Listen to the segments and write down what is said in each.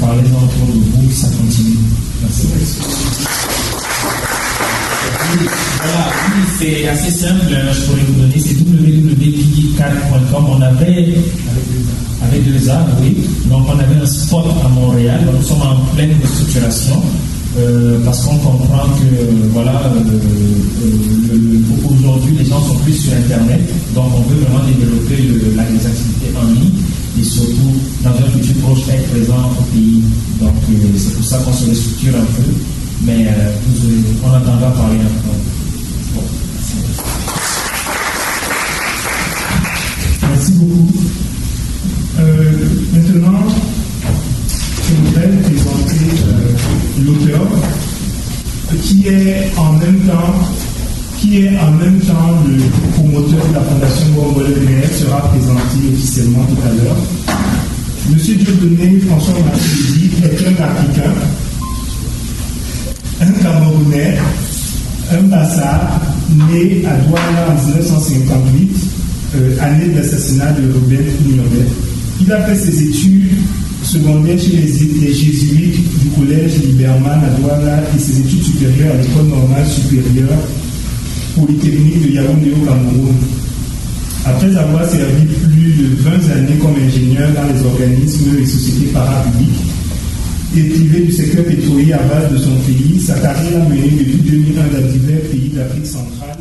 parlez-en autour de vous, ça continue. Merci. Voilà, oui, c'est assez simple, je pourrais vous donner, c'est www.piggy4.com. On avait, avec 2 A, oui, donc on avait un spot à Montréal, donc nous sommes en pleine restructuration, parce qu'on comprend que, voilà, aujourd'hui les gens sont plus sur Internet, donc on veut vraiment développer les activités en ligne, et surtout, dans un futur proche, être présent au pays. Donc c'est pour ça qu'on se restructure un peu, mais on entendra parler encore. Bon, merci beaucoup. Maintenant, je voudrais présenter l'auteur qui est en même temps le promoteur de la Fondation Bombolé sera présenté officiellement tout à l'heure. Monsieur Dieudonné François-Marie est un Africain, un Camerounais, un Bassa, né à Douala en 1958, année de l'assassinat de Robert Kougnobé. Il a fait ses études secondaires chez les jésuites du collège Liberman à Douala et ses études supérieures à l'école normale supérieure polytechnique de Yaoundé au Cameroun. Après avoir servi plus de 20 années comme ingénieur dans les organismes et sociétés parapubliques et privées du secteur pétrolier à base de son pays, sa carrière a mené depuis 2001 dans divers pays d'Afrique centrale.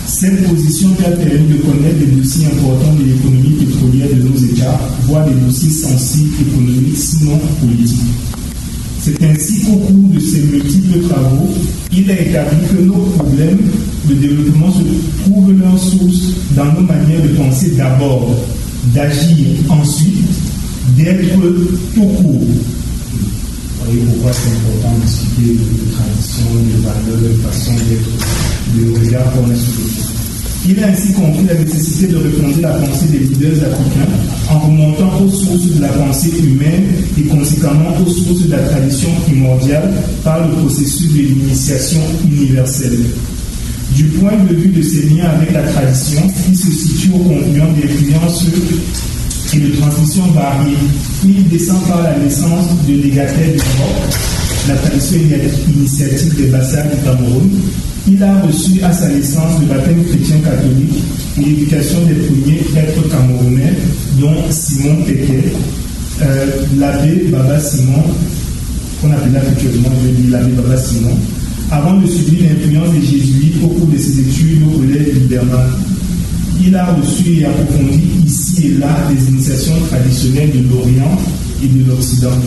Cette position lui a permis de connaître des dossiers importants de l'économie pétrolière de nos États, voire des dossiers sensibles économiques, sinon politiques. C'est ainsi qu'au cours de ses multiples travaux, il a établi que nos problèmes de développement se trouvent leur source dans nos manières de penser d'abord, d'agir ensuite, d'être tout court. Vous voyez pourquoi c'est important de discuter de tradition, de valeurs, de façon d'être, de regard qu'on a sur le monde. Il a ainsi compris la nécessité de refonder la pensée des leaders africains en remontant aux sources de la pensée humaine et conséquemment aux sources de la tradition primordiale par le processus de l'initiation universelle. Du point de vue de ses liens avec la tradition, il se situe au confluent d'influences et de transmission variées. Il descend par la naissance de légataires du Maroc, la tradition initiatique des Bassas du Cameroun. Il a reçu à sa naissance le baptême chrétien catholique et l'éducation des premiers êtres camerounais, dont Simon Péquet, l'abbé Baba Simon, qu'on appelait actuellement l'abbé Baba Simon, avant de subir l'influence des jésuites au cours de ses études au collège Liberman. Il a reçu et approfondi ici et là les initiations traditionnelles de l'Orient et de l'Occident.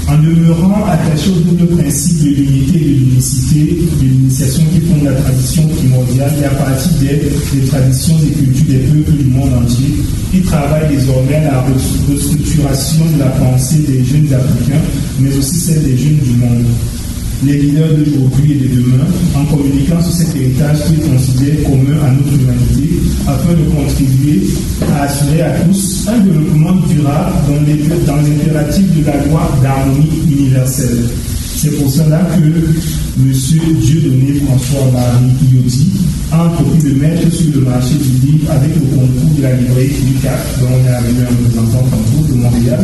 En demeurant attaché au double principe de l'unité et de l'unicité, de l'initiation qui fonde la tradition primordiale et à partir des traditions et cultures des peuples du monde entier, il travaille désormais à la restructuration de la pensée des jeunes Africains, mais aussi celle des jeunes du monde. Les leaders d'aujourd'hui et de demain, en communiquant sur cet héritage qu'ils considèrent commun à notre humanité, afin de contribuer à assurer à tous un développement durable dans l'impératif de la loi d'harmonie universelle. C'est pour cela que M. Dieudonné François-Marie Yoti a entrepris de mettre sur le marché du livre avec le concours de la librairie Publicat, dont on est arrivé un représentant concours de Montréal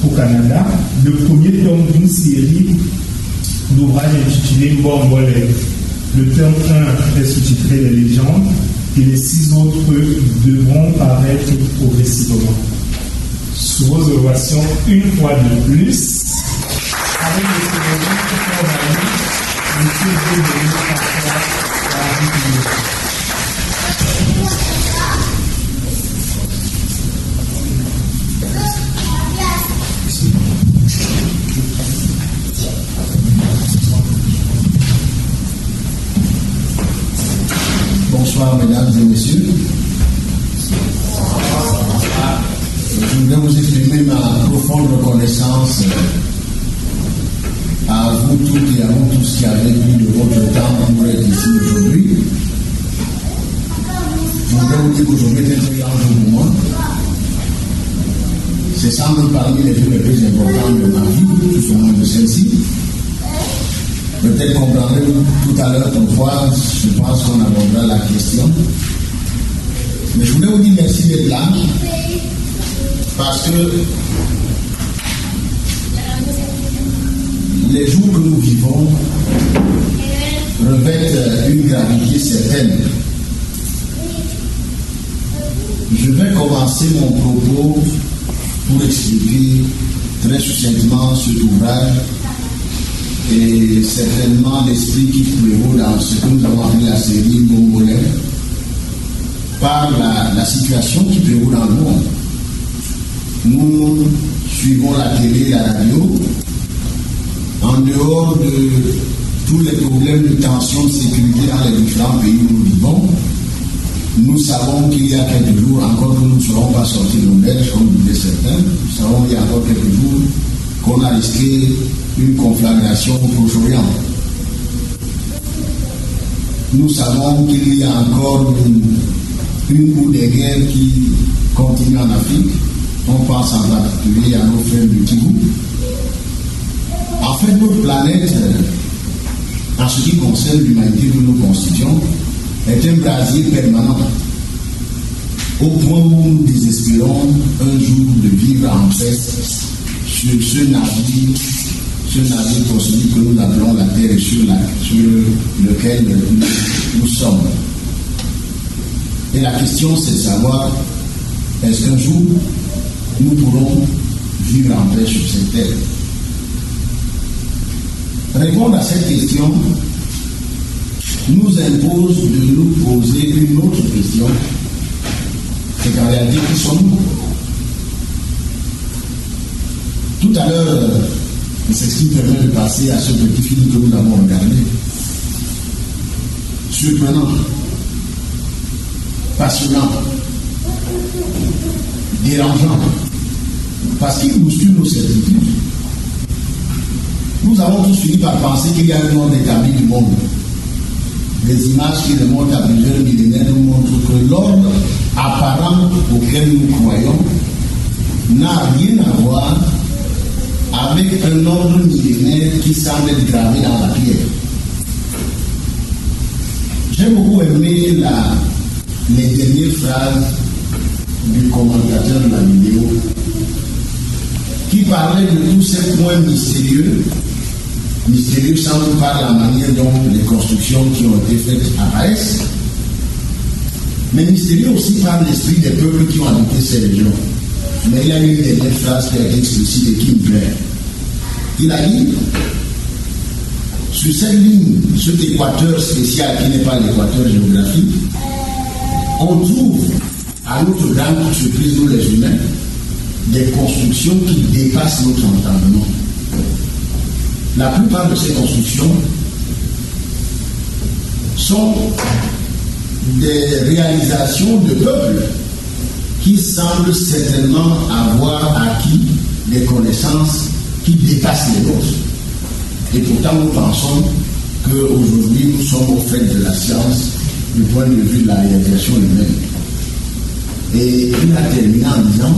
au Canada, le premier tome d'une série d'ouvrage intitulé Bombolé. Le tome 1 est sous-titré Les légendes et les 6 autres devront paraître progressivement. Sous vos ovations, une fois de plus, avec le cérémonie M. Dieudonné François-Marie Yoti. Bonsoir mesdames et messieurs. Je voudrais vous exprimer ma profonde reconnaissance à vous toutes et à vous tous qui avez pris de votre temps pour être ici aujourd'hui. Je voudrais vous dire qu'aujourd'hui est un très grand jour pour moi. C'est sans doute parmi les jours les plus importants de ma vie, tout au moins de celle-ci. Peut-être comprendrez-vous tout à l'heure pourquoi je pense qu'on abordera la question. Mais je voulais vous dire merci d'être là, parce que les jours que nous vivons revêtent une gravité certaine. Je vais commencer mon propos pour expliquer très succinctement cet ouvrage et certainement l'esprit qui prévaut dans ce que nous avons appelé la série Mongolais par la situation qui prévaut dans le monde. Nous suivons la télé, la radio, en dehors de tous les problèmes de tension de sécurité dans les différents pays où nous vivons. Nous savons qu'il y a quelques jours, encore que nous ne serons pas sortis de l'auberge, comme disaient certains, nous savons qu'il y a encore quelques jours qu'on a risqué une conflagration au Proche-Orient. Nous savons qu'il y a encore une ou des guerres qui continuent en Afrique. On pense en particulier à nos frères du Kivu. En fait, notre planète, en ce qui concerne l'humanité que nous constituons, est un brasier permanent, au point où nous désespérons un jour de vivre en paix sur ce navire cosmique que nous appelons la Terre et sur lequel nous sommes. Et la question, c'est de savoir, est-ce qu'un jour, nous pourrons vivre en paix sur cette terre? Répondre à cette question nous impose de nous poser une autre question. C'est qu'en réalité, qui sommes-nous? Tout à l'heure, c'est ce qui permet de passer à ce petit film que nous avons regardé. Surprenant, passionnant, dérangeant, parce qu'il bouscule nos certitudes. Nous avons tous fini par penser qu'il y a un ordre établi du monde. Les images qui remontent à plusieurs millénaires nous montrent que l'ordre apparent auquel nous croyons n'a rien à voir avec un ordre millénaire qui semble être gravé dans la pierre. J'ai beaucoup aimé les dernières phrases du commentateur de la vidéo qui parlait de tous ces points mystérieux sans doute par la manière dont les constructions qui ont été faites apparaissent, mais mystérieux aussi par l'esprit des peuples qui ont habité ces régions. Mais il y a une dernière phrase qui a été explicite et qui me plaît. Il a dit, sur cette ligne, cet équateur spécial qui n'est pas l'équateur géographique, on trouve, à notre grande surprise, nous les humains, des constructions qui dépassent notre entendement. La plupart de ces constructions sont des réalisations de peuples qui semblent certainement avoir acquis des connaissances qui dépassent les nôtres. Et pourtant, nous pensons qu'aujourd'hui, nous sommes au fait de la science du point de vue de la réalisation humaine. Et il a terminé en disant,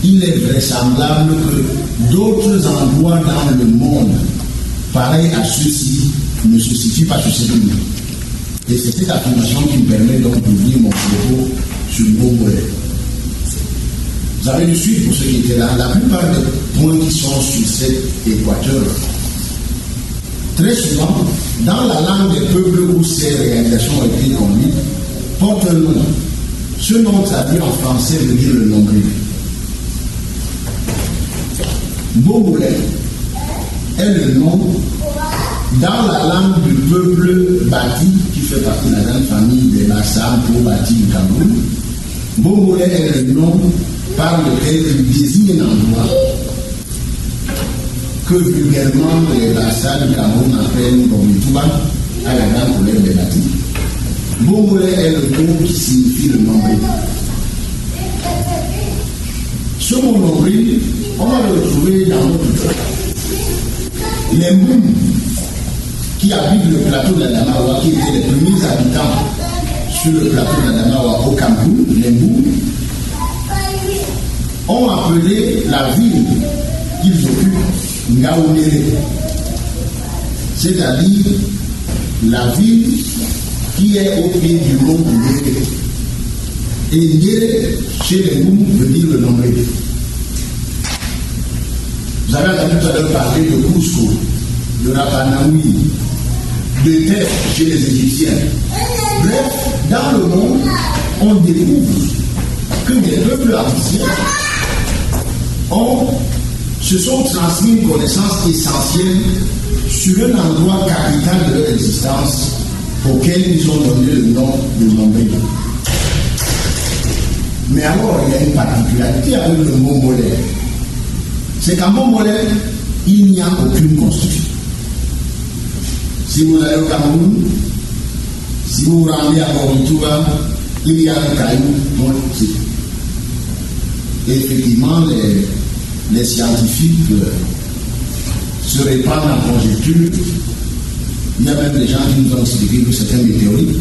il est vraisemblable que d'autres endroits dans le monde, pareils à ceux-ci, ne se situent pas sur cette ligne. Et c'est cette affirmation qui me permet donc d'ouvrir mon propos sur le mot modèle. Vous avez le suite pour ceux qui étaient là. La plupart des points qui sont sur cet équateur, très souvent, dans la langue des peuples où ces réalisations ont été conduites, portent un nom. Ce nom traduit en français veut dire le nombril. Mongolais est le nom dans la langue du peuple Bati, qui fait partie de la grande famille des Bassam pour Bati du Cameroun. Mongolais est le nom par lequel il désigne un endroit que vulgairement les Bassam du Cameroun appellent Ngomituba, à la grande colère des Bati. Mongolais est le nom qui signifie le nombril. Ce mot nombril, on va le retrouver dans notre peuple. Les Mboum qui habitent le plateau de la Damawa, qui étaient les premiers habitants sur le plateau de la Damawa au Cameroun, les Mboum, ont appelé la ville qu'ils occupent Ngaouméré, c'est-à-dire la ville qui est au pied du mont Ndéré. Et Ndéré, chez les Mboum, veut dire le nombril. Vous avez entendu tout à l'heure parler de Cusco. de Rapanaoui, de terre chez les Égyptiens. Bref, dans le monde, on découvre que des peuples anciens se sont transmis une connaissance essentielle sur un endroit capital de leur existence auquel ils ont donné le nom de Montbéliard. Mais alors, il y a une particularité avec le mot molaire. C'est qu'en mot molaire, il n'y a aucune construction. Si vous allez au Cameroun, si vous vous rendez à Boritouba, il y a un caillou monté. Et effectivement, les scientifiques se répandent en conjecture. Il y a même des gens qui nous ont expliqué que c'est un météorite.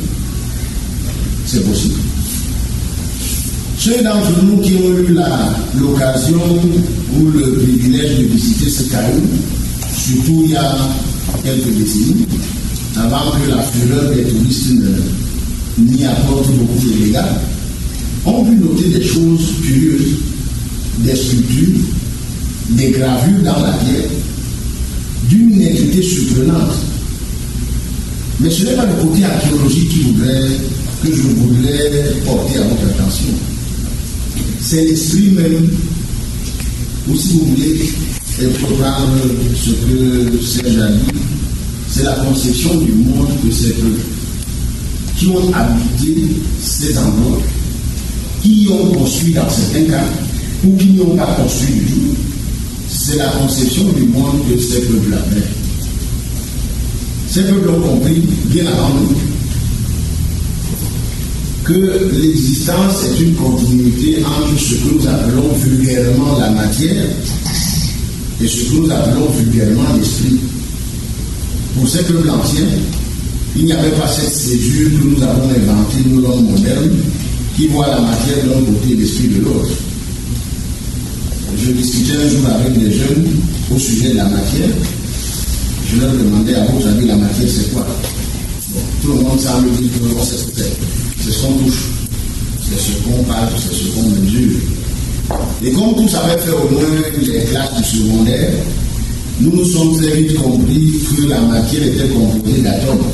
C'est possible. Ceux d'entre nous qui ont eu l'occasion ou le privilège de visiter ce caillou, surtout il y a quelques décennies, avant que la fureur des touristes n'y apporte beaucoup de dégâts, ont pu noter des choses curieuses, des sculptures, des gravures dans la pierre, d'une négrité surprenante. Mais ce n'est pas le côté archéologique que je voudrais porter à votre attention. C'est l'esprit même, ou si vous voulez, prendre ce que Serge a dit, c'est la conception du monde de ces peuples qui ont habité ces endroits, qui y ont construit dans certains cas, ou qui n'y ont pas construit du tout. C'est la conception du monde que ces peuples avaient. Ces peuples ont compris, bien avant nous, que l'existence est une continuité entre ce que nous appelons vulgairement la matière et ce que nous appelons vulgairement l'esprit. Pour ces peuples anciens, il n'y avait pas cette césure que nous avons inventée, nous l'homme moderne, qui voit la matière d'un côté et l'esprit de l'autre. Je discutais un jour avec des jeunes au sujet de la matière. Je leur demandais à votre avis, la matière c'est quoi? Bon, tout le monde semble dire que c'est ce que c'est. C'est ce qu'on touche, c'est ce qu'on parle, c'est ce qu'on mesure. Et comme tous avaient fait au moins les classes du secondaire, nous nous sommes très vite compris que la matière était composée d'atomes.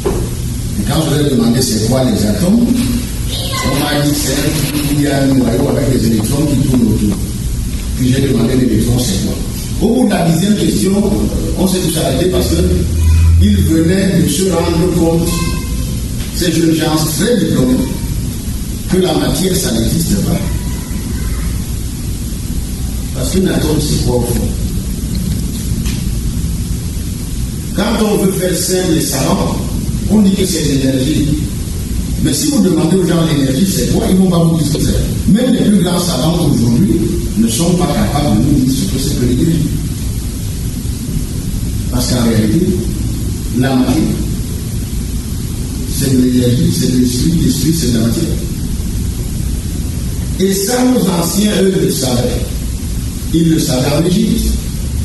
Et quand je leur ai demandé c'est quoi les atomes, on m'a dit qu'il y a un noyau avec des électrons qui tournent autour. Puis j'ai demandé l'électron c'est quoi. Au bout de la 10e question, on s'est tous arrêtés parce qu'ils venaient de se rendre compte, ces jeunes gens très diplômés, que la matière, ça n'existe pas. Parce qu'un atome, c'est quoi au fond? Quand on veut faire simple et savant, on dit que c'est l'énergie. Mais si vous demandez aux gens l'énergie, c'est quoi, ils ne vont pas vous dire ce que c'est. Même les plus grands savants aujourd'hui ne sont pas capables de nous dire ce que c'est que l'énergie. Parce qu'en réalité, la matière, c'est de l'énergie, c'est de l'esprit, l'esprit c'est de la matière. Et ça, nos anciens, eux, le savaient. Ils le savaient en Égypte,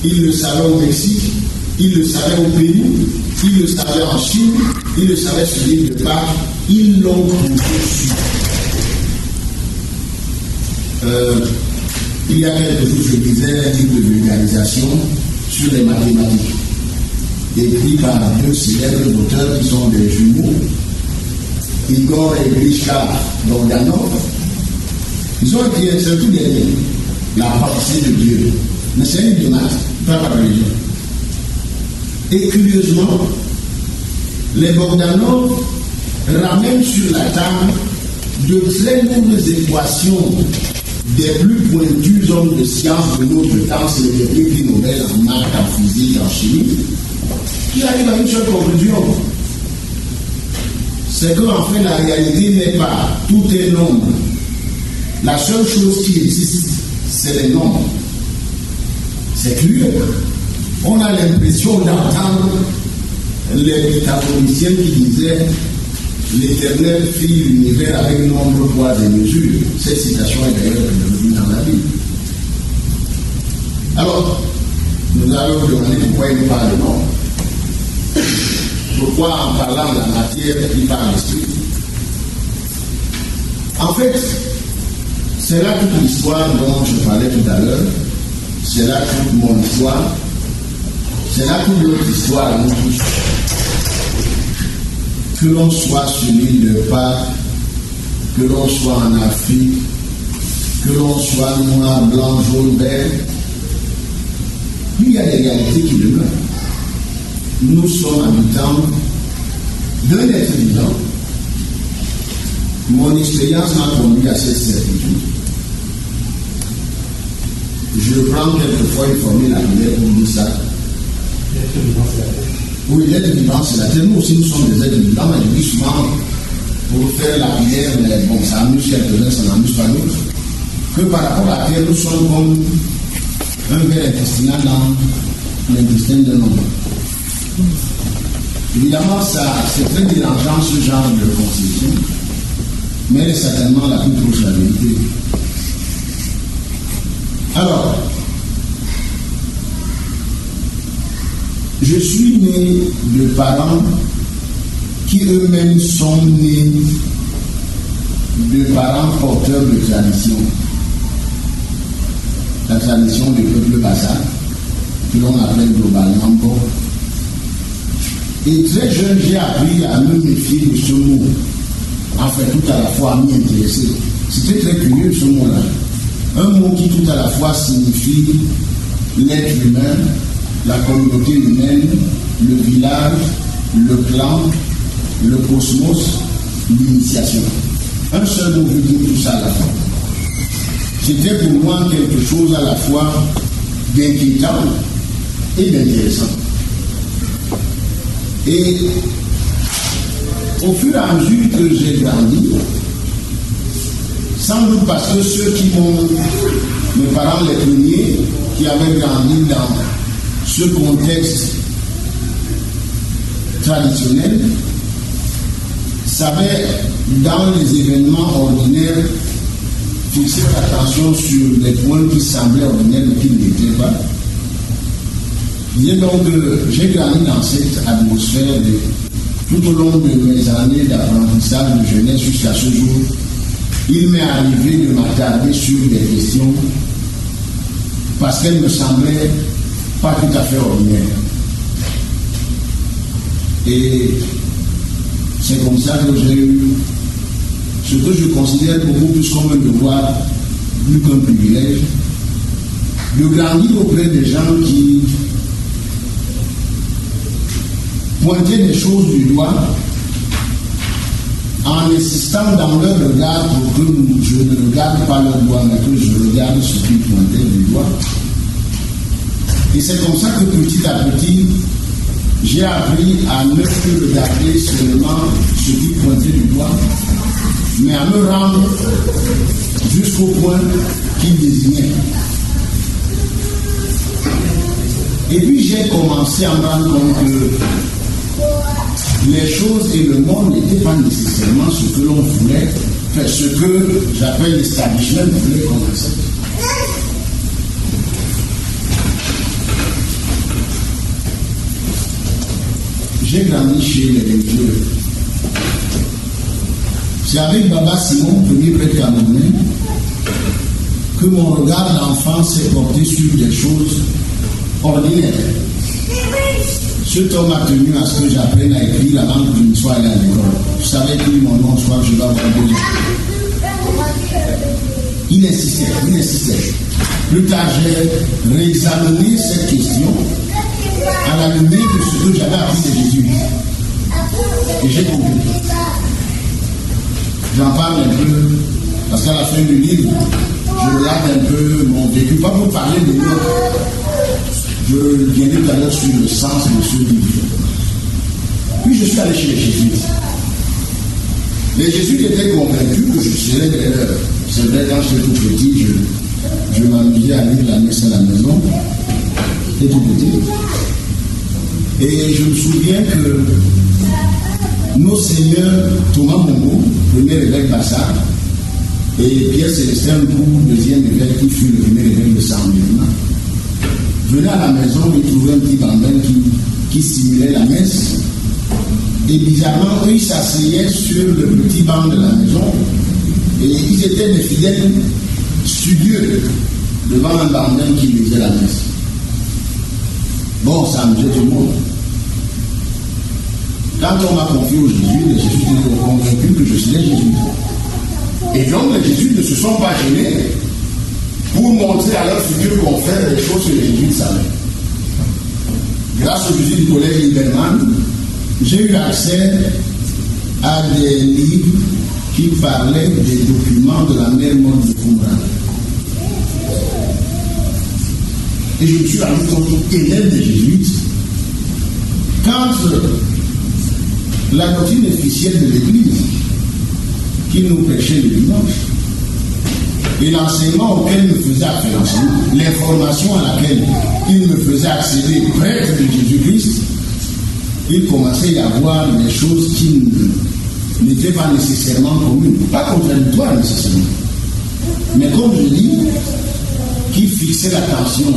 ils le savaient au Mexique, ils le savaient au Pérou, ils le savaient en Chine, ils le savaient sur l'île de Pâques, ils l'ont reçu. Il y a quelques jours, je lisais un livre de vulgarisation sur les mathématiques, écrit par deux célèbres auteurs qui sont des jumeaux, Igor et Grishka Bogdanov. Ils ont écrit, c'est tout dernier, la pensée de Dieu. Mais c'est un livre de maths, pas par religion. Et curieusement, les Bogdanov ramènent sur la table de très lourdes équations des plus pointus hommes de science de notre temps, c'est les prix Nobel en maths, en physique, en chimie, qui arrivent à une seule conclusion. C'est qu'en fait, la réalité n'est pas tout est nombre. La seule chose qui existe, c'est les nombres. C'est curieux. On a l'impression d'entendre les pythagoriciens qui disaient l'Éternel fit l'univers avec nombre, poids et mesures. Cette citation est d'ailleurs revenue dans la Bible. Alors, nous allons demander pourquoi il parle de nombre. Pourquoi en parlant de la matière, il parle d'esprit. En fait, c'est là toute l'histoire dont je parlais tout à l'heure. C'est là toute mon histoire C'est là toute notre histoire nous touche. Que l'on soit sur l'île de Pâques, que l'on soit en Afrique, que l'on soit noir, blanc, jaune, vert, il y a des réalités qui demeurent. Nous sommes habitants d'un être vivant. Mon expérience m'a conduit à cette certitude. Je prends quelquefois une formule à prière pour dire ça. Oui, l'être vivant, c'est la terre. Nous aussi, nous sommes des êtres vivants, mais je dis souvent, pour faire la prière, mais bon, ça amuse quelques-uns, ça n'amuse pas d'autres. Que par rapport à la terre, nous sommes comme un verre intestinal dans l'intestin d'un homme. Évidemment, c'est très dérangeant ce genre de conception, mais elle est certainement la plus proche de la vérité. Alors, je suis né de parents qui eux-mêmes sont nés de parents porteurs de tradition. La tradition du peuple Bassa, que l'on appelle globalement Bo. Et très jeune, j'ai appris à me méfier de ce mot. Enfin, tout à la fois à m'y intéresser. C'était très curieux ce mot-là. Un mot qui tout à la fois signifie l'être humain, la communauté humaine, le village, le clan, le cosmos, l'initiation. Un seul mot veut dire tout ça à la fois. C'était pour moi quelque chose à la fois d'inquiétant et d'intéressant. Et au fur et à mesure que j'ai grandi, sans doute parce que ceux qui m'ont, mes parents les premiers, qui avaient grandi dans ce contexte traditionnel, savaient dans les événements ordinaires fixer l'attention sur les points qui semblaient ordinaires mais qui ne l'étaient pas. Donc, j'ai grandi dans cette atmosphère tout au long de mes années d'apprentissage de jeunesse jusqu'à ce jour. Il m'est arrivé de m'attarder sur des questions parce qu'elles me semblaient pas tout à fait ordinaires. Et c'est comme ça que j'ai eu ce que je considère beaucoup plus comme un devoir, plus qu'un privilège, de grandir auprès des gens qui pointaient des choses du doigt en insistant dans leur regard pour que je ne regarde pas leur doigt, mais que je regarde ce qu'ils pointaient du doigt. Et c'est comme ça que petit à petit, j'ai appris à ne plus regarder seulement ce qui pointait du doigt, mais à me rendre jusqu'au point qu'il désignait. Et puis j'ai commencé à me rendre compte que les choses et le monde n'étaient pas nécessairement ce que l'on voulait, enfin, ce que j'appelle l'establishment voulait commencer. J'ai grandi chez les religieux. C'est avec Baba Simon, premier prêtre camerounais, que mon regard d'enfant s'est porté sur des choses ordinaires. Cet homme a tenu à ce que j'apprenne à écrire avant que je ne sois allé à l'école. Je savais écrire mon nom, je crois que je dois avoir besoin. Il insistait. Plus tard, j'ai réexaminé cette question à la lumière de ce que j'avais appris de Jésus. Et j'ai compris. J'en parle un peu, parce qu'à la fin du livre, je relate un peu mon vécu, pas pour parler de moi. Je viendrai tout à l'heure sur le sens de ce livre. Puis je suis allé chez les jésuites. Les jésuites étaient convaincus que je serais l'erreur. C'est vrai, quand j'étais tout petit, je m'amusais à lire la messe à la maison. J'étais tout petit. Et je me souviens que nos seigneurs Thomas Mongo, premier évêque Bassa, et Pierre Célestin Pou, deuxième évêque qui fut le premier évêque de Saint-Médina, venaient à la maison et trouvaient un petit bambin qui stimulait la messe. Et bizarrement, eux, ils s'asseyaient sur le petit banc de la maison et ils étaient des fidèles studieux devant un bambin qui lisait la messe. Bon, Bon, ça amusait tout le monde. Quand on m'a confié aux jésuites, les jésuites étaient convaincus que je suis les jésuites. Et donc les jésuites ne se sont pas gênés pour montrer à leur futur confrère des choses que les jésuites savaient. Grâce aux jésuites du collège Lieberman, j'ai eu accès à des livres qui parlaient des documents de la mère morte de Qumran. Et je me suis rendu compte qu'élève des jésuites, quand la doctrine officielle de l'Église qui nous prêchait le dimanche et l'enseignement auquel il me faisait accéder, l'information à laquelle il me faisait accéder prêtre de Jésus-Christ, il commençait à y avoir des choses qui n'étaient pas nécessairement communes, pas contradictoires nécessairement, mais comme je dis, qui fixaient l'attention.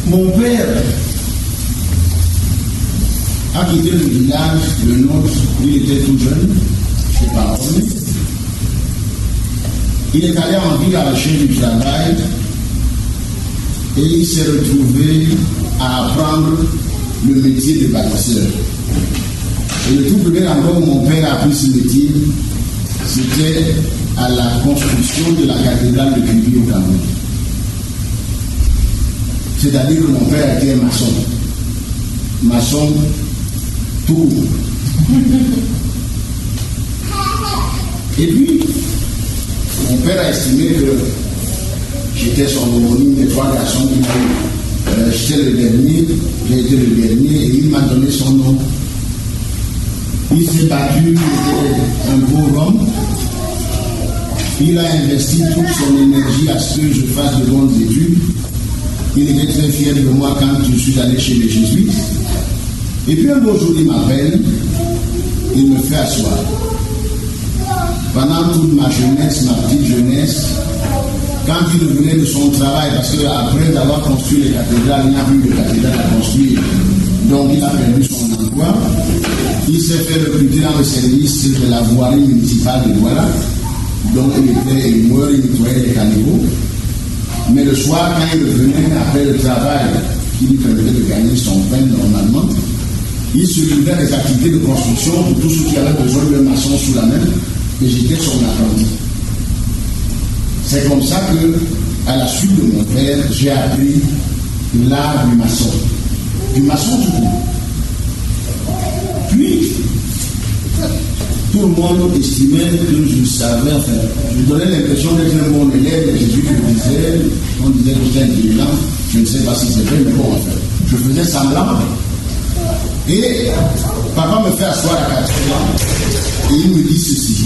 Mon père a quitté le village, le nôtre, il était tout jeune, je ne sais pas. Il est allé en ville à la recherche du travail et il s'est retrouvé à apprendre le métier de bâtisseur. Et le tout premier endroit où mon père a appris ce métier, c'était à la construction de la cathédrale de Kribi au Cameroun. C'est-à-dire que mon père était maçon. Maçon tout. Et puis, mon père a estimé que j'étais son homonyme des trois garçons qu'il a eu. J'étais le dernier, j'ai été le dernier et il m'a donné son nom. Il s'est battu, il était un beau homme. Il a investi toute son énergie à ce que je fasse de bonnes études. Il était très fier de moi quand je suis allé chez les jésuites. Et puis un beau jour, il m'appelle, il me fait asseoir. Pendant toute ma jeunesse, ma petite jeunesse, quand il revenait de son travail, parce qu'après avoir construit les cathédrales, il n'y a plus de cathédrale à construire, donc il a perdu son emploi, il s'est fait recruter dans le service de la voirie municipale de Douala, donc il était émoueur, il nettoyait les caniveaux. Mais le soir, quand il revenait après le travail qui lui permettait de gagner son pain normalement, il se livrait à des activités de construction pour tous ceux qui avaient besoin d'un maçon sous la main, et j'étais son apprenti. C'est comme ça que, à la suite de mon père, j'ai appris l'art du maçon tout court. Puis, tout le monde estimait que je savais, enfin, je donnais l'impression d'être un bon élève, les jésuites me disaient, on disait que j'étais intelligent, je ne sais pas si c'est vrai, mais bon, enfin, je faisais semblant. Et papa me fait asseoir à 4 ans et il me dit ceci.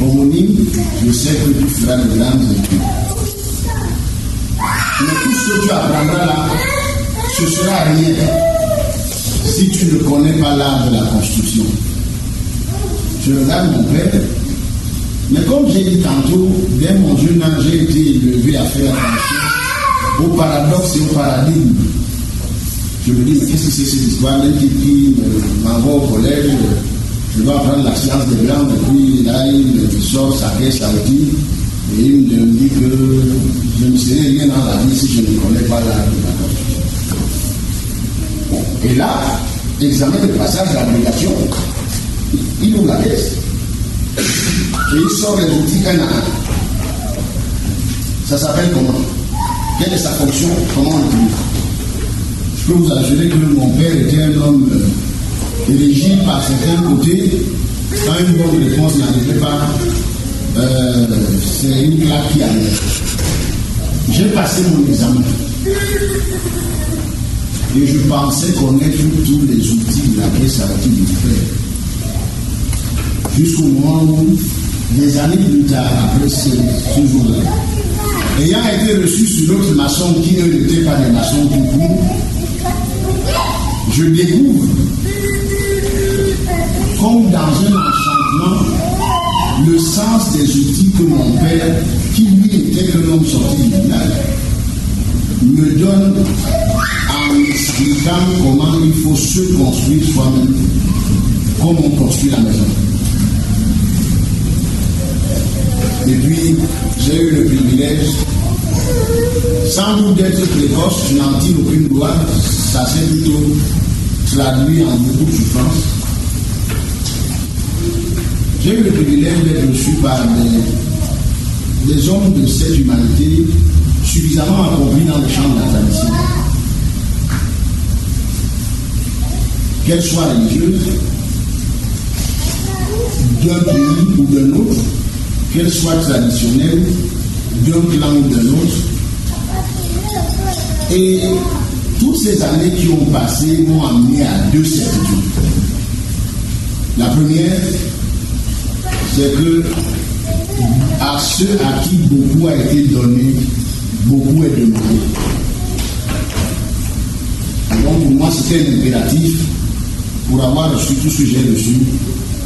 Homonyme, je sais que tu feras de grandes études. Mais tout ce que tu apprendras là, ce sera rien si tu ne connais pas l'art de la construction. Je regarde mon père, mais comme j'ai dit tantôt, dès mon jeune âge, j'ai été élevé à faire attention au paradoxe et au paradigme. Je me dis, mais qu'est-ce que c'est cette histoire d'un type qui m'envoie au collège, je dois apprendre la science des langues, et puis là, il sort sa caisse à outils, et il me dit que je ne sais rien dans la vie si je ne connais pas l'art de la construction. Et là, examen de passage d'application, il ouvre la caisse, et il sort les outils un à un. Ça s'appelle comment? Quelle est sa fonction? Comment on l'utilise? Je peux vous assurer que mon père était un homme éligible par certains côtés. Quand une bonne réponse n'arrivait pas, c'est une claque qui arrive. J'ai passé mon examen. Et je pensais connaître tous les outils de la caisse à outils du père. Jusqu'au moment où, des années plus tard, après ce jour-là, ayant été reçu sur d'autres maçons qui ne n'étaient pas des maçons du coup, je découvre, comme dans un enchantement, le sens des outils que mon père, qui lui était qu'un homme sorti du village, me donne en expliquant comment il faut se construire soi-même, comme on construit la maison. Et puis, j'ai eu le privilège, sans doute d'être précoce, je n'en tire aucune gloire, ça s'est plutôt traduit en beaucoup de souffrance. J'ai eu le privilège d'être reçu par des hommes de cette humanité suffisamment accomplis dans le champ de la tradition. Qu'elle soit religieuse, d'un pays ou d'un autre, qu'elle soit traditionnelle, d'un clan ou d'un autre. Et toutes ces années qui ont passé m'ont amené à deux certitudes. La première, c'est que à ceux à qui beaucoup a été donné, beaucoup est demandé. Donc pour moi, c'était un impératif pour avoir reçu tout ce que j'ai reçu,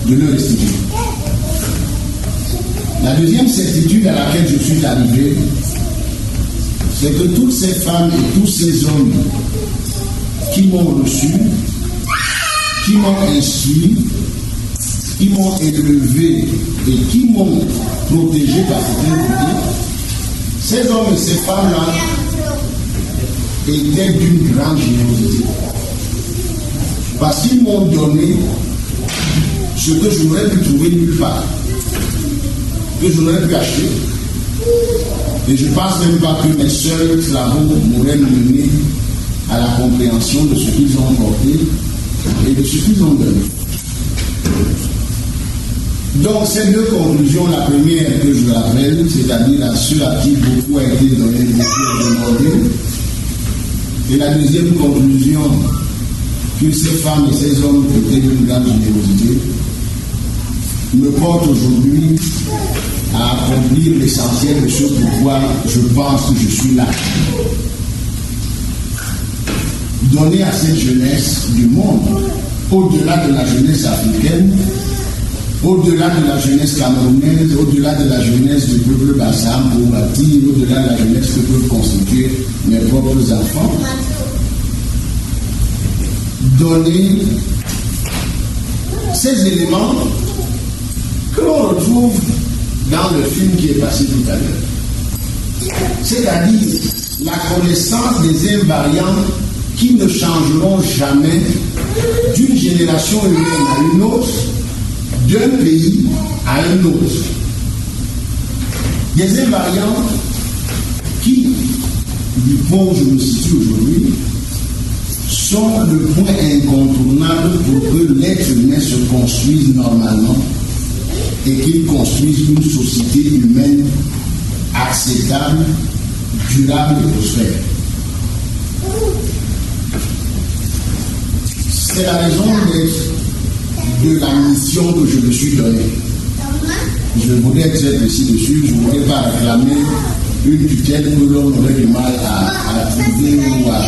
de le restituer. La deuxième certitude à laquelle je suis arrivé, c'est que toutes ces femmes et tous ces hommes qui m'ont reçu, qui m'ont instruit, qui m'ont élevé et qui m'ont protégé par certains côtés, ces hommes et ces femmes-là étaient d'une grande générosité. Parce qu'ils m'ont donné ce que je n'aurais pu trouver nulle part, que je n'aurais pu acheter. Et je ne pense même pas que mes seuls travaux m'auraient mené à la compréhension de ce qu'ils ont porté et de ce qu'ils ont donné. Donc ces deux conclusions, la première que je rappelle, c'est-à-dire à ceux à qui beaucoup a été donné, beaucoup a demandé, et la deuxième conclusion, que ces femmes et ces hommes étaient d'une grande générosité, me portent aujourd'hui à accomplir l'essentiel de ce pourquoi je pense que je suis là. Donner à cette jeunesse du monde, au-delà de la jeunesse africaine, au-delà de la jeunesse camerounaise, au-delà de la jeunesse du peuple Bassam, Boubati, au-delà de la jeunesse que peuvent constituer mes propres enfants, donner ces éléments que l'on retrouve dans le film qui est passé tout à l'heure. C'est-à-dire la connaissance des invariants qui ne changeront jamais d'une génération humaine à une autre, d'un pays à un autre. Des invariants qui, du point où je me situe aujourd'hui, sont le point incontournable pour que l'être humain se construise normalement et qu'il construise une société humaine acceptable, durable et prospère. C'est la raison d'être de la mission que je me suis donnée. Je voudrais être précis dessus, je ne voudrais pas réclamer une tutelle que l'on aurait du mal à trouver ou à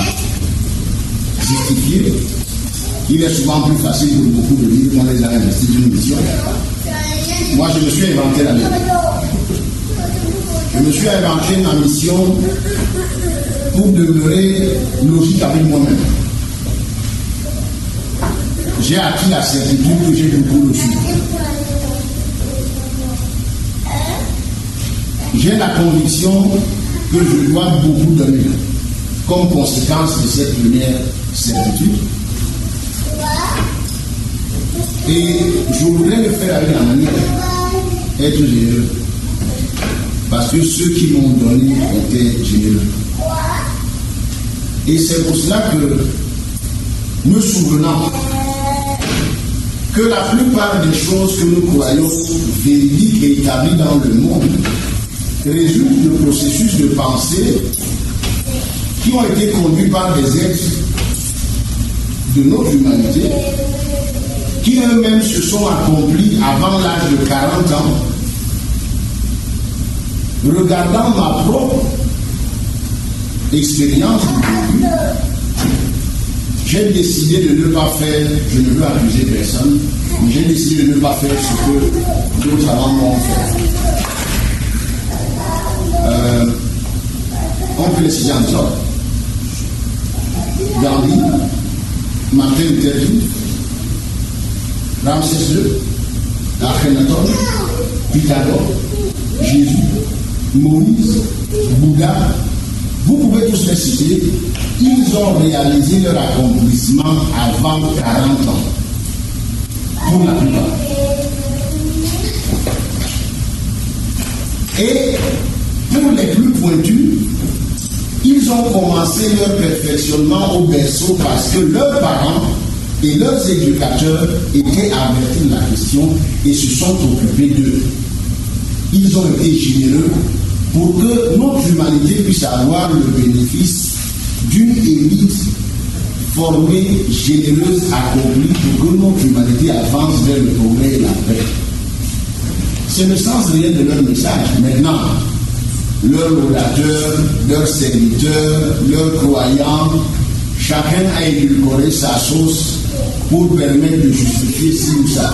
justifier. Il est souvent plus facile pour beaucoup de dire qu'on les a investis d'une mission. Moi, je me suis inventé la mienne. Je me suis inventé ma mission pour demeurer logique avec moi-même. J'ai acquis la certitude que j'ai beaucoup reçu. J'ai la conviction que je dois beaucoup donner comme conséquence de cette première certitude. Et je voudrais le faire avec la manière être généreux. Parce que ceux qui m'ont donné étaient généreux. Et c'est pour cela que, me souvenant que la plupart des choses que nous croyons véridiques et établies dans le monde résultent de processus de pensée qui ont été conduits par des êtres de notre humanité, qui eux-mêmes se sont accomplis avant l'âge de 40 ans. Regardant ma propre expérience du début, j'ai décidé de ne pas faire, je ne veux accuser personne, mais j'ai décidé de ne pas faire ce que d'autres avant m'ont fait. On peut les citer en sorte. Gandhi, Martin Luther King, Ramsès II, Akhenaton, Pythagore, Jésus, Moïse, Bouddha, vous pouvez tous les citer, ils ont réalisé leur accomplissement avant 40 ans. Pour la plupart. Et pour les plus pointus, ils ont commencé leur perfectionnement au berceau parce que leurs parents et leurs éducateurs étaient avertis de la question et se sont occupés d'eux. Ils ont été généreux pour que notre humanité puisse avoir le bénéfice d'une élite formée, généreuse, accomplie pour que notre humanité avance vers le progrès et la paix. C'est le sens réel de leur message. Maintenant, leurs laudateurs, leurs serviteurs, leurs croyants, chacun a édulcoré sa sauce pour permettre de justifier ci ou ça.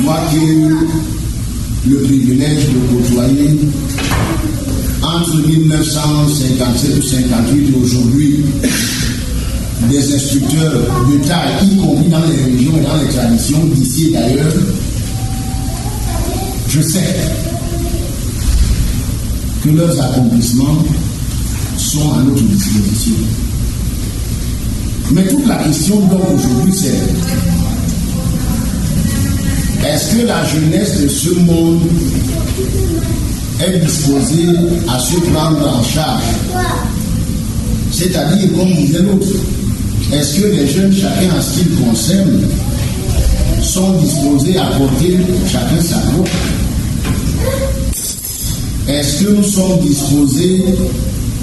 Moi qui ai eu le privilège de côtoyer entre 1957 ou 58 et aujourd'hui des instructeurs de taille, y compris dans les religions et dans les traditions d'ici et d'ailleurs, je sais que leurs accomplissements sont à notre disposition. Mais toute la question donc aujourd'hui c'est: est-ce que la jeunesse de ce monde est disposée à se prendre en charge? C'est-à-dire, comme disait l'autre, est-ce que les jeunes, chacun en ce qui le concerne, sont disposés à porter chacun sa croix? Est-ce que nous sommes disposés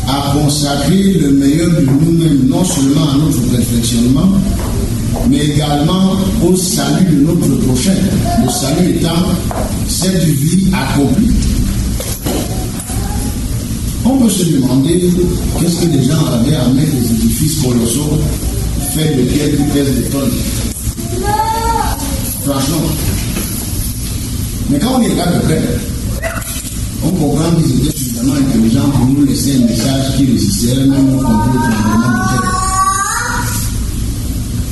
à consacrer le meilleur de nous-mêmes, non seulement à notre perfectionnement, mais également au salut de notre prochain, le salut étant cette vie accomplie? On peut se demander qu'est-ce que les gens avaient à mettre des édifices colossaux faits de pierres qui pèsent des tonnes. Franchement. Mais quand on y regarde de près, on comprend qu'ils étaient suffisamment intelligents pour nous laisser un message qui résistait même au complot de tremblement de terre.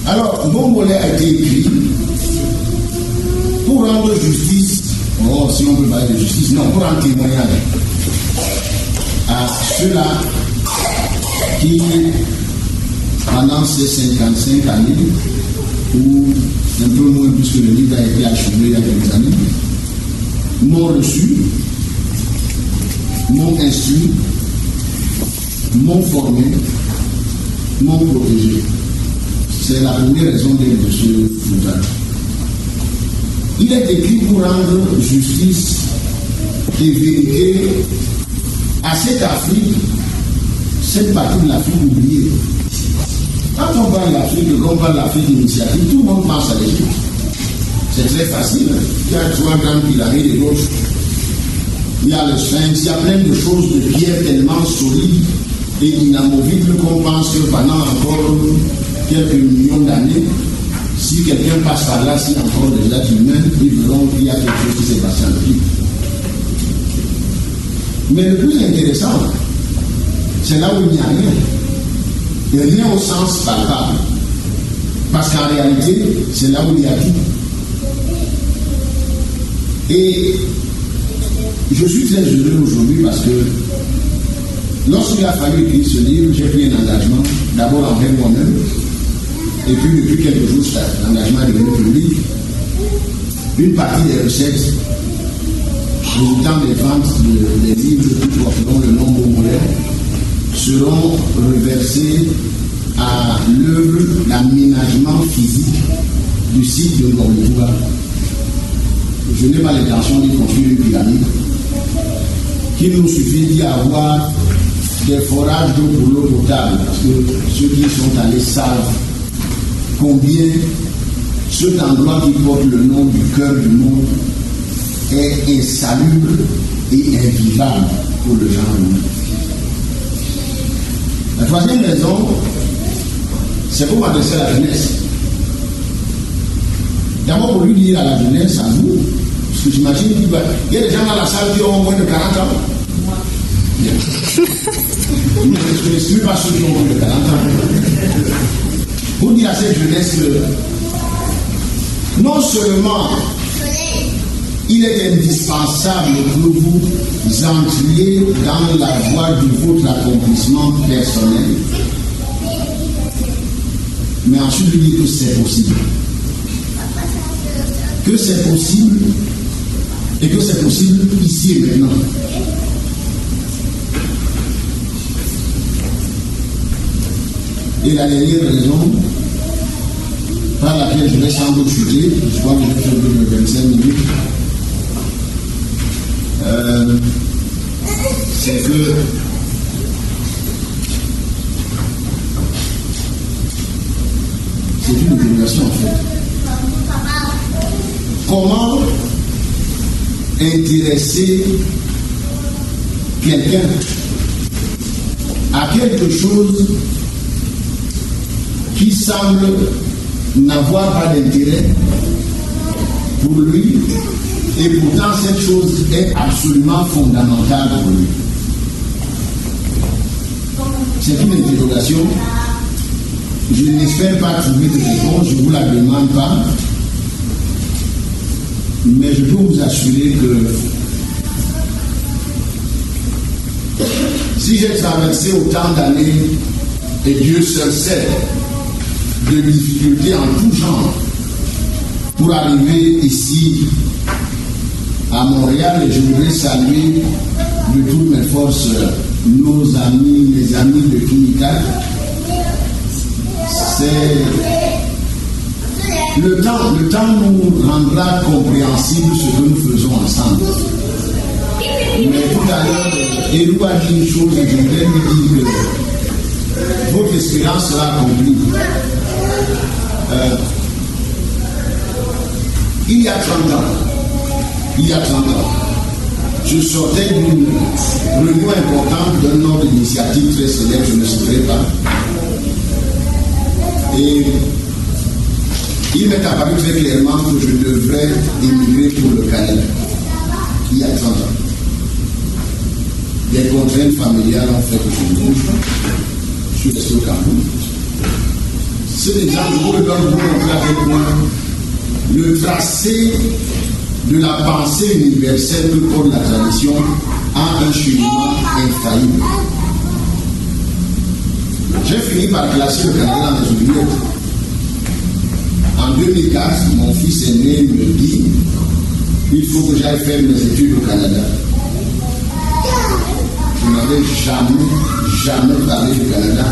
Alors, mon volet a été écrit pour rendre justice, si on peut parler de justice, non, pour rendre témoignage à ceux-là qui, pendant ces 55 années, ou un peu moins puisque le livre a été achevé il y a quelques années, m'ont reçu, m'ont instruit, m'ont formé, m'ont protégé. C'est la première raison de ce ouvrage. Il est écrit pour rendre justice et vérité à cette Afrique, cette partie de l'Afrique oubliée. Quand on parle de l'Afrique, on parle de l'Afrique initiative, tout le monde pense à l'Égypte. C'est très facile. Il y a 3 grandes pyramides de gauche. Il y a le Sphinx, il y a plein de choses de pierre tellement solides et inamovibles qu'on pense que pendant encore quelques millions d'années, si quelqu'un passe par là, si encore des êtres humains, ils verront qu'il y a quelque chose qui s'est passé en Égypte. Mais le plus intéressant, c'est là où il n'y a rien. Il n'y a rien au sens palpable. Parce qu'en réalité, c'est là où il y a tout. Et je suis très heureux aujourd'hui parce que lorsqu'il a fallu écrire ce livre, j'ai pris un engagement, d'abord envers moi-même, et puis depuis quelques jours, l'engagement est devenu public. Une partie des recettes résultant des ventes des livres qui porteront le nom mongolais seront reversés à l'œuvre d'aménagement physique du site de Ngombe. Je n'ai pas l'intention de construire une pyramide. Qu'il nous suffit d'y avoir des forages d'eau pour l'eau potable, parce que ceux qui sont allés savent combien cet endroit qui porte le nom du cœur du monde est insalubre et invivable pour le genre humain. La troisième raison, c'est pour m'adresser à la jeunesse. D'abord pour lui dire à la jeunesse, à vous, parce que j'imagine qu'il y a des gens dans la salle qui ont moins de 40 ans. Je n'exclus pas ceux qui ont moins de 40 ans. Pour dire à cette jeunesse que non seulement il est indispensable que vous entriez dans la voie de votre accomplissement personnel. Mais ensuite, il dit que c'est possible. Que c'est possible et que c'est possible ici et maintenant. Et la dernière raison par laquelle je vais sans doute chuter, je crois que je vais faire de 25 minutes, c'est que c'est une obligation en fait. Comment intéresser quelqu'un à quelque chose qui semble n'avoir pas d'intérêt pour lui, et pourtant cette chose est absolument fondamentale pour lui. C'est une interrogation. Je n'espère pas trouver de réponse, je ne vous la demande pas, mais je peux vous assurer que si j'ai traversé autant d'années, et Dieu seul sait, de difficultés en tout genre pour arriver ici à Montréal, et je voudrais saluer de toutes mes forces nos amis, les amis de Clinica. C'est le temps nous rendra compréhensible ce que nous faisons ensemble. Mais tout à l'heure, Elou a dit une chose et je voudrais lui dire que votre espérance sera accomplie. Il y a 30 ans, je sortais d'une réunion importante d'un ordre d'initiative très célèbre, je ne citerai pas. Et il m'est apparu très clairement que je devrais émigrer pour le Canada. Il y a 30 ans. Des contraintes familiales ont fait que je ne bouge pas. Je suis resté au Cameroun. C'est des gens qui vous montrer avec moi le tracé de la pensée universelle que porte la tradition a un cheminement infaillible. J'ai fini par classer le Canada dans les oubliettes. En 2004, mon fils aîné me dit il faut que j'aille faire mes études au Canada. Je n'avais jamais parlé du Canada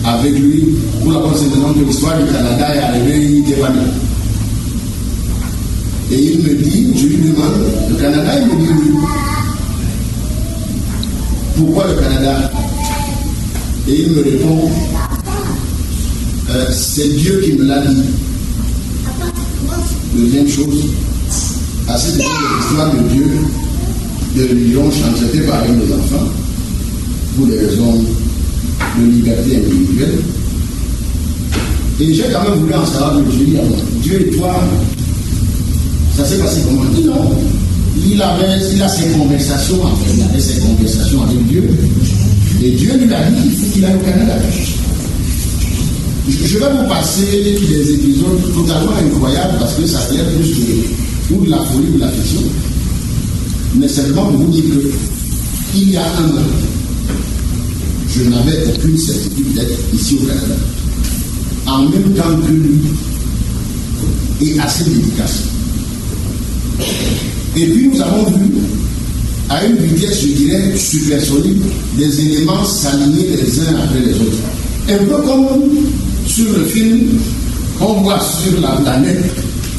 avec lui, pour la bonne raison que l'histoire du Canada est arrivée, il n'était pas né. Et il me dit, je lui demande, le Canada, il me dit oui. Pourquoi le Canada? Et il me répond, c'est Dieu qui me l'a dit. Deuxième chose, à cette époque de l'histoire de Dieu, de religion, je traité par mes enfants, pour des raisons de liberté individuelle. Et j'ai quand même voulu en savoir plus. Je dis, Dieu et toi, ça s'est passé comment? Il dit non. Il a ses conversations, enfin, il avait ses conversations avec Dieu. Et Dieu lui a dit qu'il faut qu'il aille au Canada. Je vais vous passer des épisodes totalement incroyables parce que ça vient plus de la folie ou de la fiction. Mais simplement pour vous dire qu'il y a un an, je n'avais aucune certitude d'être ici au Canada. En même temps que lui, et assez dédicace. Et puis nous avons vu, à une vitesse, je dirais, supersonique, des éléments s'aligner les uns après les autres. Un peu comme sur le film, on voit sur la planète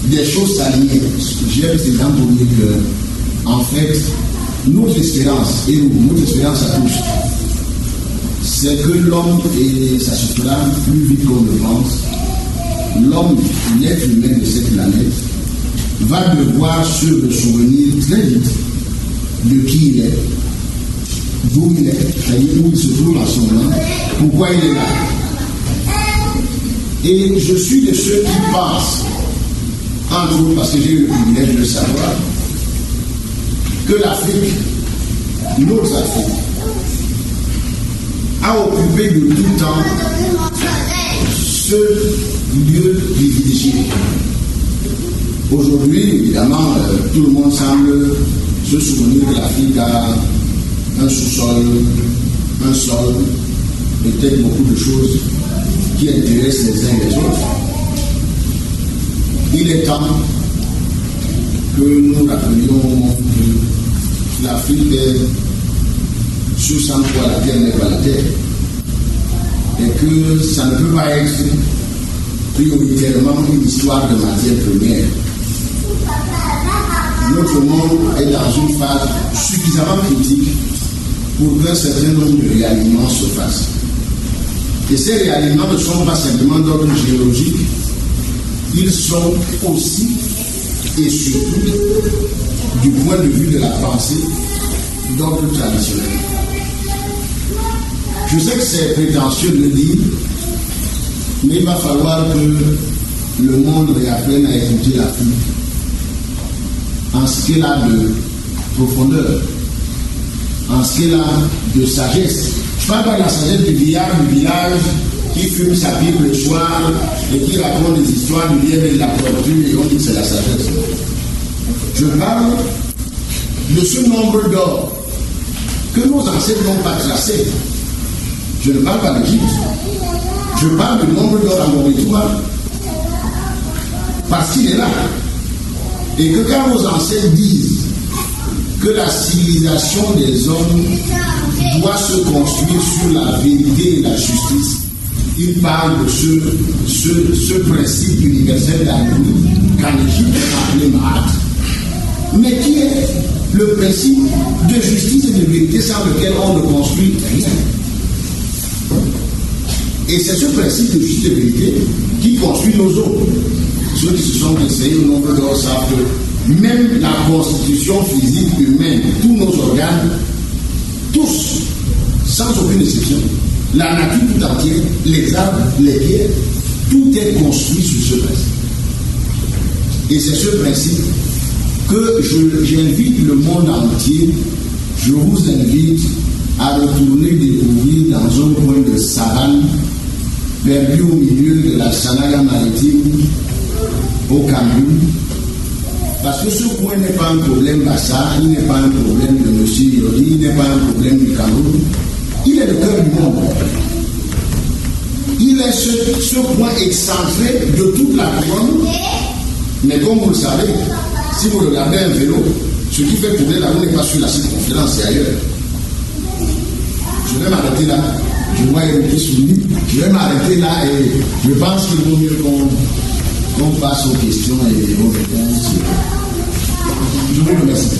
des choses s'aligner. J'ai précédemment pour dire que, en fait, notre espérance, et notre espérance à tous, c'est que l'homme, et ça se fera plus vite qu'on le pense, l'homme, l'être humain de cette planète, va devoir se souvenir très vite de qui il est, d'où il est, c'est-à-dire où il se trouve en ce moment, pourquoi il est là. Et je suis de ceux qui pensent, entre autres parce que j'ai eu le privilège de le savoir, que l'Afrique, notre Afrique, a occupé de tout temps ce lieu privilégié. Aujourd'hui, évidemment, tout le monde semble se souvenir que l'Afrique a un sous-sol, un sol, peut-être beaucoup de choses qui intéressent les uns les autres. Il est temps que nous rappelions que l'Afrique est sur sans quoi la terre n'est pas la terre, et que ça ne peut pas être prioritairement une histoire de matière première. Notre monde est dans une phase suffisamment critique pour qu'un certain nombre de réalignements se fassent. Et ces réalignements ne sont pas simplement d'ordre géologique, ils sont aussi et surtout du point de vue de la pensée d'ordre traditionnel. Je sais que c'est prétentieux de le dire, mais il va falloir que le monde réapprenne à écouter l'Afrique en ce qu'elle a de profondeur, en ce qu'elle a de sagesse. Je ne parle pas de la sagesse du vieillard du village qui fume sa pipe le soir et qui raconte des histoires du lièvre et de la tortue et on dit que c'est la sagesse. Je parle de ce nombre d'or que nos ancêtres n'ont pas tracé. Je ne parle pas d'Égypte. Je parle du nombre d'or à Mauritanie parce qu'il est là. Et que quand nos ancêtres disent que la civilisation des hommes doit se construire sur la vérité et la justice, ils parlent de ce principe universel d'harmonie qu'en Égypte on appelait Mahat, mais qui est le principe de justice et de vérité sans lequel on ne construit rien. Et c'est ce principe de justice et de vérité qui construit nos eaux. Ceux qui se sont essayés au nombre d'or savent que même la constitution physique humaine, tous nos organes, tous, sans aucune exception, la nature tout entière, les arbres, les pierres, tout est construit sur ce principe. Et c'est ce principe que j'invite le monde entier, je vous invite à retourner découvrir dans un coin de savane, perdu au milieu de la Sanaga maritime, au Cameroun, parce que ce coin n'est pas un problème Bassa, il n'est pas un problème de M. Yori, il n'est pas un problème du Cameroun, il est le cœur du monde. Il est ce point excentré de toute la couronne, mais comme vous le savez, si vous regardez un vélo, ce qui fait tourner la roue n'est pas sur la circonférence, c'est ailleurs. Je vais m'arrêter là. Je vois Eric soumis. Je vais m'arrêter là et je pense qu'il vaut mieux qu'on passe aux questions et aux réponses. Je vous remercie.